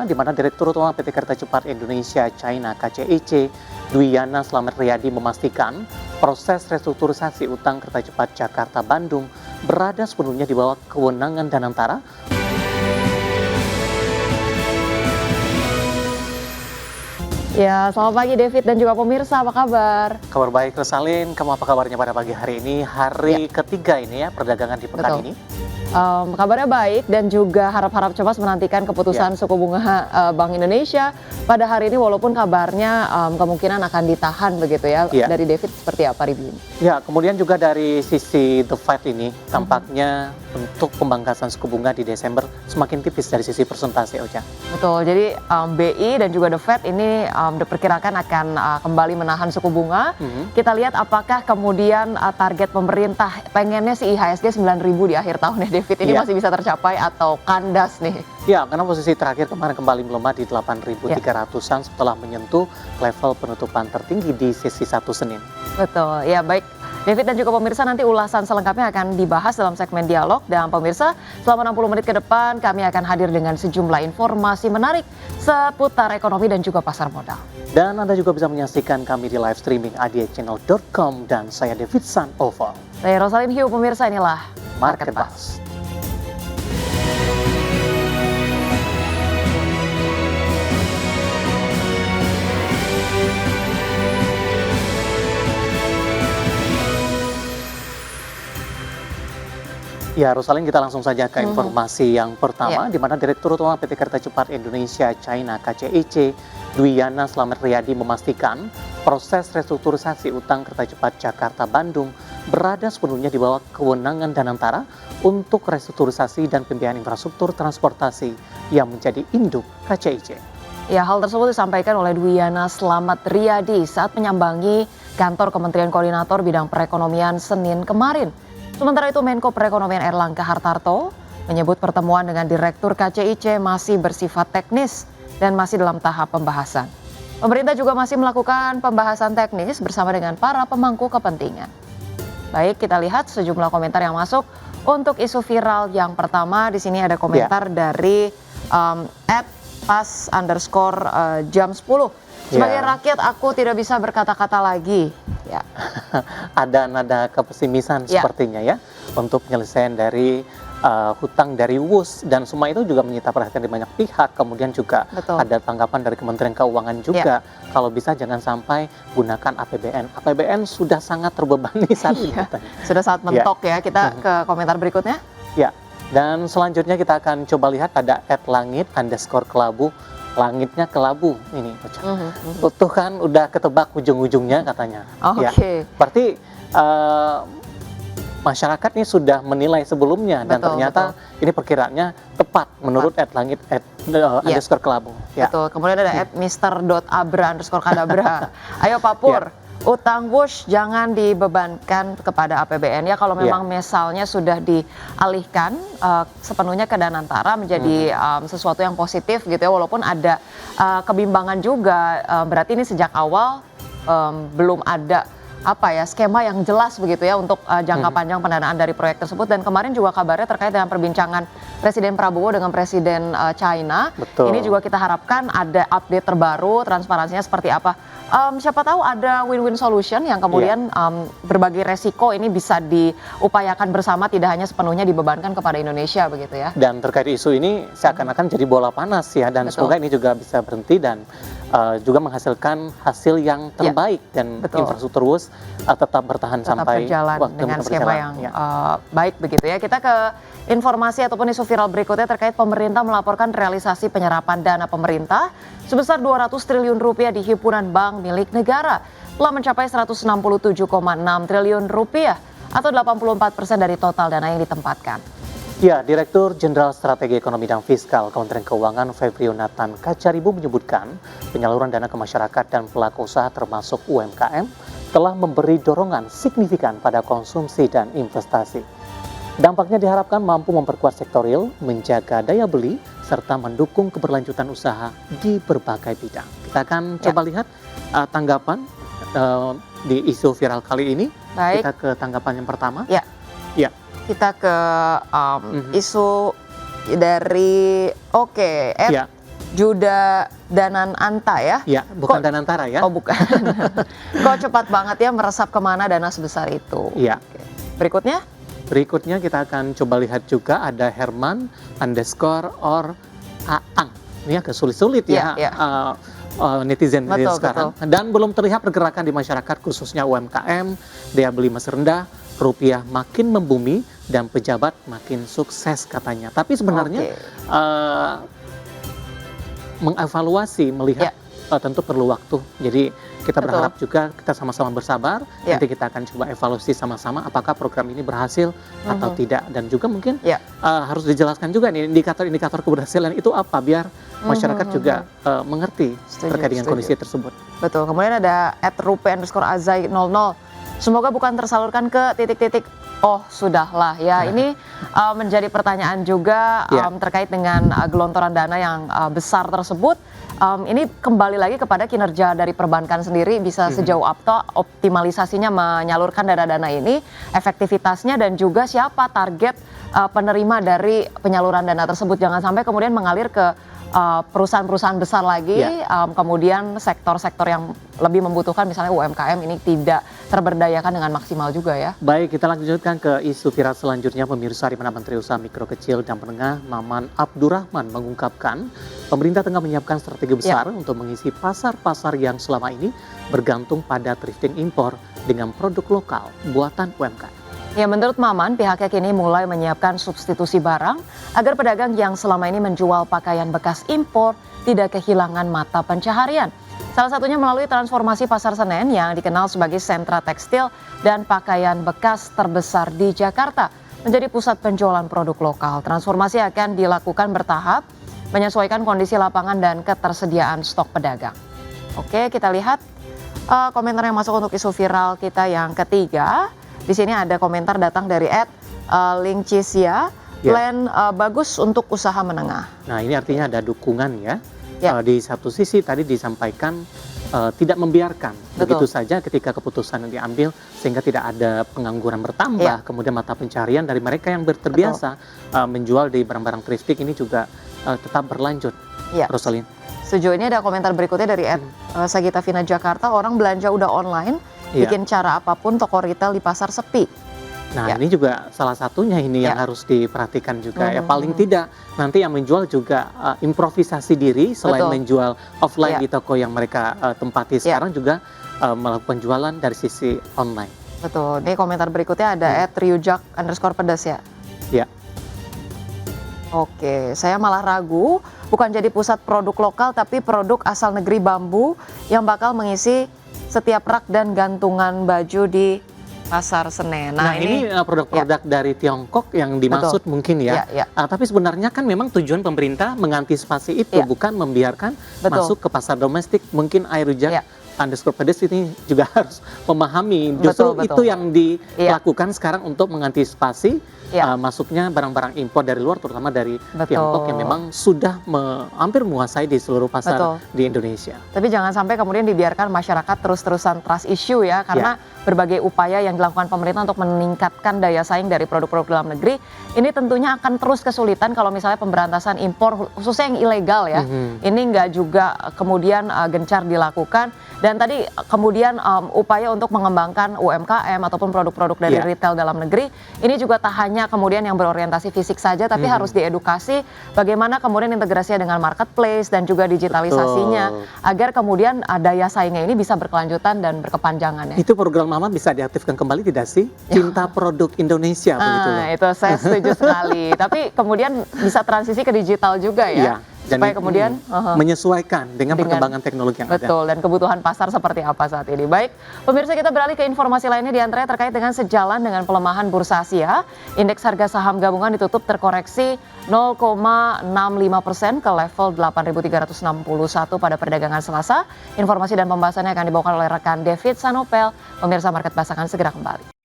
di mana Direktur Utama PT Kereta Cepat Indonesia China (KCIC) Dwiyana Slamet Riyadi memastikan proses restrukturisasi utang kereta cepat Jakarta-Bandung berada sepenuhnya di bawah kewenangan Danantara. Ya, selamat pagi David dan juga pemirsa, apa kabar? Kabar baik Resalin, kamu apa kabarnya pada pagi hari ini? Hari ketiga ini ya perdagangan di pekan ini. Kabarnya baik dan juga harap-harap cemas menantikan keputusan suku bunga Bank Indonesia pada hari ini, walaupun kabarnya kemungkinan akan ditahan begitu ya. Dari David seperti apa review ini? Ya, kemudian juga dari sisi The Fed ini tampaknya untuk pembangkasan suku bunga di Desember semakin tipis dari sisi persentase, Ocha. Betul, jadi BI dan juga The Fed ini diperkirakan akan kembali menahan suku bunga. Kita lihat apakah kemudian target pemerintah pengennya si IHSG 9.000 di akhir tahun ya David, ini masih bisa tercapai atau kandas nih? Ya, karena posisi terakhir kemarin kembali melemah di 8.300-an setelah menyentuh level penutupan tertinggi di sesi 1 Senin. Betul, ya baik. David dan juga pemirsa, nanti ulasan selengkapnya akan dibahas dalam segmen dialog. Dan pemirsa, selama 60 menit ke depan kami akan hadir dengan sejumlah informasi menarik seputar ekonomi dan juga pasar modal. Dan Anda juga bisa menyaksikan kami di live streaming adiachannel.com dan saya David Sanovo. Saya Rosalin Hiu, pemirsa, inilah Market Buzz. Ya, Rosalin, kita langsung saja ke informasi yang pertama, di mana Direktur Utama PT Kereta Cepat Indonesia China (KCIC) Dwiyana Slamet Riyadi memastikan proses restrukturisasi utang kereta cepat Jakarta-Bandung berada sepenuhnya di bawah kewenangan Danantara untuk restrukturisasi dan pembiayaan infrastruktur transportasi yang menjadi induk KCIC. Ya, hal tersebut disampaikan oleh Dwiyana Slamet Riyadi saat menyambangi kantor Kementerian Koordinator Bidang Perekonomian Senin kemarin. Sementara itu, Menko Perekonomian Erlangga Hartarto menyebut pertemuan dengan Direktur KCIC masih bersifat teknis dan masih dalam tahap pembahasan. Pemerintah juga masih melakukan pembahasan teknis bersama dengan para pemangku kepentingan. Baik, kita lihat sejumlah komentar yang masuk untuk isu viral yang pertama. Di sini ada komentar dari @pas_jam 10. Sebagai rakyat, aku tidak bisa berkata-kata lagi. Ya. Ada nada kepesimisan sepertinya ya untuk penyelesaian dari hutang dari WUS, dan semua itu juga menyita perhatian di banyak pihak. Kemudian juga ada tanggapan dari Kementerian Keuangan juga, kalau bisa jangan sampai gunakan APBN. APBN sudah sangat terbebani saat ini. Sudah sangat mentok ya. Kita ke komentar berikutnya. Ya, dan selanjutnya kita akan coba lihat ada @langit_kelabu. Langitnya kelabu ini, tuh kan udah ketebak ujung-ujungnya katanya. Ya, berarti masyarakat ini sudah menilai sebelumnya dan ternyata ini perkiraannya tepat menurut @langit_kelabu. Betul. Kemudian ada @mister.abra_kadabra. Ayo Papur. Utang WUS jangan dibebankan kepada APBN ya. Kalau memang misalnya sudah dialihkan sepenuhnya ke Danantara menjadi sesuatu yang positif gitu ya, walaupun ada kebimbangan juga, berarti ini sejak awal belum ada skema yang jelas begitu ya untuk jangka panjang pendanaan dari proyek tersebut. Dan kemarin juga kabarnya terkait dengan perbincangan Presiden Prabowo dengan Presiden China. Ini juga kita harapkan ada update terbaru, transparansinya seperti apa. Siapa tahu ada win-win solution yang kemudian berbagi resiko ini bisa diupayakan bersama, tidak hanya sepenuhnya dibebankan kepada Indonesia begitu ya. Dan terkait isu ini seakan-akan jadi bola panas ya, dan semoga ini juga bisa berhenti dan juga menghasilkan hasil yang terbaik dan infrastruktur WUS tetap bertahan sampai berjalan dengan skema yang baik begitu ya. Kita ke informasi ataupun isu viral berikutnya terkait pemerintah melaporkan realisasi penyerapan dana pemerintah sebesar 200 triliun rupiah di himpunan bank milik negara telah mencapai 167,6 triliun rupiah atau 84% dari total dana yang ditempatkan. Ya, Direktur Jenderal Strategi Ekonomi dan Fiskal Kementerian Keuangan Febrio Nathan Kacaribu menyebutkan penyaluran dana ke masyarakat dan pelaku usaha termasuk UMKM telah memberi dorongan signifikan pada konsumsi dan investasi. Dampaknya diharapkan mampu memperkuat sektor real, menjaga daya beli, serta mendukung keberlanjutan usaha di berbagai bidang. Kita akan coba lihat tanggapan di isu viral kali ini. Baik. Kita ke tanggapan yang pertama. Ya. Kita ke isu dari Juda Danananta ya? Ya, bukan Danantara ya. Oh bukan. Kok cepat banget ya meresap kemana dana sebesar itu? Iya. Oke. Berikutnya? Berikutnya kita akan coba lihat juga ada Herman _ Aang. Ini agak sulit-sulit ya. Iya. Netizen Betul, sekarang. Dan belum terlihat pergerakan di masyarakat khususnya UMKM, daya beli masih rendah, rupiah makin membumi dan pejabat makin sukses katanya. Tapi sebenarnya mengevaluasi, melihat tentu perlu waktu. Jadi kita berharap juga kita sama-sama bersabar. Nanti kita akan coba evaluasi sama-sama apakah program ini berhasil atau tidak. Dan juga mungkin harus dijelaskan juga nih indikator-indikator keberhasilan itu apa biar masyarakat juga mengerti terkait dengan kondisi tersebut. Betul. Kemudian ada @rupe_azai00. Semoga bukan tersalurkan ke titik-titik. Oh sudahlah ya, ini menjadi pertanyaan juga terkait dengan gelontoran dana yang besar tersebut. Ini kembali lagi kepada kinerja dari perbankan sendiri, bisa sejauh apa optimalisasinya menyalurkan dana-dana ini, efektivitasnya dan juga siapa target penerima dari penyaluran dana tersebut. Jangan sampai kemudian mengalir ke perusahaan-perusahaan besar lagi, kemudian sektor-sektor yang lebih membutuhkan misalnya UMKM ini tidak terberdayakan dengan maksimal juga ya. Baik, kita lanjutkan ke isu viral selanjutnya. Pemirsa, di mana Menteri Usaha Mikro Kecil dan Menengah Maman Abdurrahman mengungkapkan pemerintah tengah menyiapkan strategi besar untuk mengisi pasar-pasar yang selama ini bergantung pada thrifting impor dengan produk lokal buatan UMKM. Ya, menurut Maman, pihaknya kini mulai menyiapkan substitusi barang agar pedagang yang selama ini menjual pakaian bekas impor tidak kehilangan mata pencaharian. Salah satunya melalui transformasi Pasar Senen yang dikenal sebagai sentra tekstil dan pakaian bekas terbesar di Jakarta menjadi pusat penjualan produk lokal. Transformasi akan dilakukan bertahap, menyesuaikan kondisi lapangan dan ketersediaan stok pedagang. Oke, kita lihat komentar yang masuk untuk isu viral kita yang ketiga. Di sini ada komentar datang dari @Lingcisia, plan bagus untuk usaha menengah. Nah, ini artinya ada dukungan ya. Di satu sisi tadi disampaikan tidak membiarkan begitu saja ketika keputusan yang diambil sehingga tidak ada pengangguran bertambah, kemudian mata pencarian dari mereka yang terbiasa menjual di barang-barang thrifting ini juga tetap berlanjut. Rosalin. Setuju. Ini ada komentar berikutnya dari @Sagita Vina Jakarta, orang belanja udah online, bikin cara apapun toko retail di pasar sepi. Nah ini juga salah satunya ini yang harus diperhatikan juga ya. Paling tidak nanti yang menjual juga improvisasi diri selain menjual offline di toko yang mereka tempati sekarang juga melakukan jualan dari sisi online. Betul. Ini komentar berikutnya ada @ryujak_pedas ya. Ya. Oke, saya malah ragu bukan jadi pusat produk lokal tapi produk asal negeri bambu yang bakal mengisi setiap rak dan gantungan baju di Pasar Senen. Nah ini produk-produk dari Tiongkok yang dimaksud mungkin ya. Tapi sebenarnya kan memang tujuan pemerintah mengantisipasi itu bukan membiarkan masuk ke pasar domestik. Mungkin @ryujak_pedas ini juga harus memahami justru itu yang dilakukan sekarang untuk mengantisipasi masuknya barang-barang impor dari luar terutama dari Tiongkok yang memang sudah hampir menguasai di seluruh pasar di Indonesia. Tapi jangan sampai kemudian dibiarkan masyarakat terus-terusan trust issue ya, karena berbagai upaya yang dilakukan pemerintah untuk meningkatkan daya saing dari produk-produk dalam negeri ini tentunya akan terus kesulitan kalau misalnya pemberantasan impor khususnya yang ilegal ya. Ini nggak juga kemudian gencar dilakukan. Dan tadi kemudian upaya untuk mengembangkan UMKM ataupun produk-produk dari retail dalam negeri ini juga tak hanya kemudian yang berorientasi fisik saja, tapi harus diedukasi bagaimana kemudian integrasinya dengan marketplace dan juga digitalisasinya agar kemudian daya saingnya ini bisa berkelanjutan dan berkepanjangan ya. Itu program Mama bisa diaktifkan kembali tidak sih? Cinta produk Indonesia begitu loh. Itu saya setuju sekali. Tapi kemudian bisa transisi ke digital juga ya. Dan supaya kemudian menyesuaikan dengan perkembangan teknologi yang ada. Betul, dan kebutuhan pasar seperti apa saat ini. Baik, pemirsa, kita beralih ke informasi lainnya diantaranya terkait dengan sejalan dengan pelemahan bursa Asia. Indeks harga saham gabungan ditutup terkoreksi 0,65% ke level 8.361 pada perdagangan Selasa. Informasi dan pembahasannya akan dibawakan oleh rekan David Sanopel. Pemirsa, Market Basakan segera kembali.